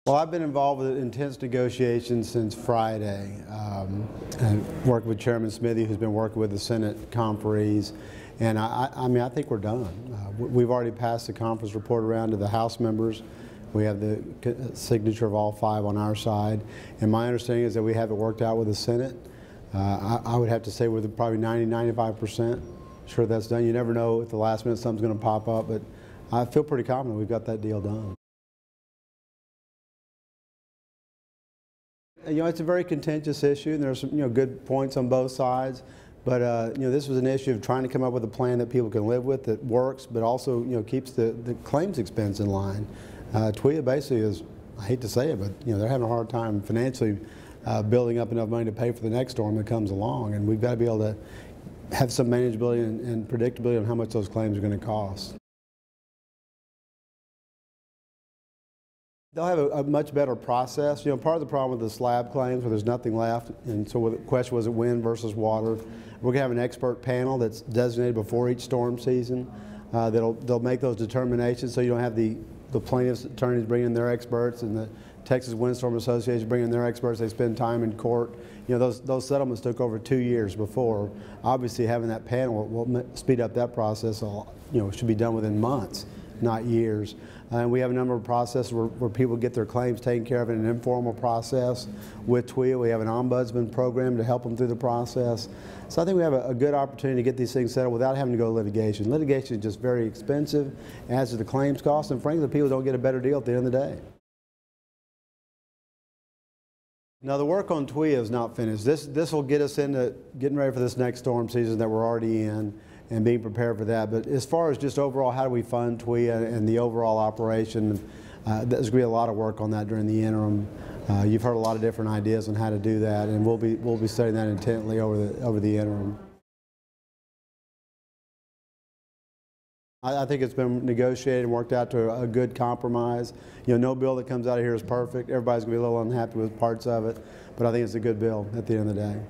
Well, I've been involved with intense negotiations since Friday, and working with Chairman Smithy, who's been working with the Senate conferees, and I mean, I think we're done. We've already passed the conference report around to the House members. We have the signature of all 5 on our side, and my understanding is that we have it worked out with the Senate. I would have to say we're probably 90–95% sure that's done. You never know at the last minute something's going to pop up, but I feel pretty confident we've got that deal done. You know, it's a very contentious issue, and there's some, good points on both sides. But this was an issue of trying to come up with a plan that people can live with, that works, but also keeps the claims expense in line. TWIA basically is, I hate to say it, but they're having a hard time financially building up enough money to pay for the next storm that comes along, and we've got to be able to have some manageability and predictability on how much those claims are going to cost. They'll have a much better process. Part of the problem with the slab claims where there's nothing left, and so the question was it wind versus water. We're going to have an expert panel that's designated before each storm season. They'll make those determinations, so you don't have the plaintiffs' attorneys bring in their experts and the Texas Windstorm Association bring in their experts. They spend time in court. Those settlements took over 2 years before. Obviously, having that panel will speed up that process. Should be done within months, not years. And we have a number of processes where people get their claims taken care of in an informal process. With TWIA, we have an ombudsman program to help them through the process. So I think we have a good opportunity to get these things settled without having to go to litigation. Litigation is just very expensive, adds to the claims cost, and frankly, the people don't get a better deal at the end of the day. Now, the work on TWIA is not finished. This will get us into getting ready for this next storm season that we're already in, and being prepared for that. But as far as just overall how do we fund TWIA and the overall operation, there's going to be a lot of work on that during the interim. You've heard a lot of different ideas on how to do that, and we'll be studying that intently over the interim. I think it's been negotiated and worked out to a good compromise. No bill that comes out of here is perfect. Everybody's going to be a little unhappy with parts of it, but I think it's a good bill at the end of the day.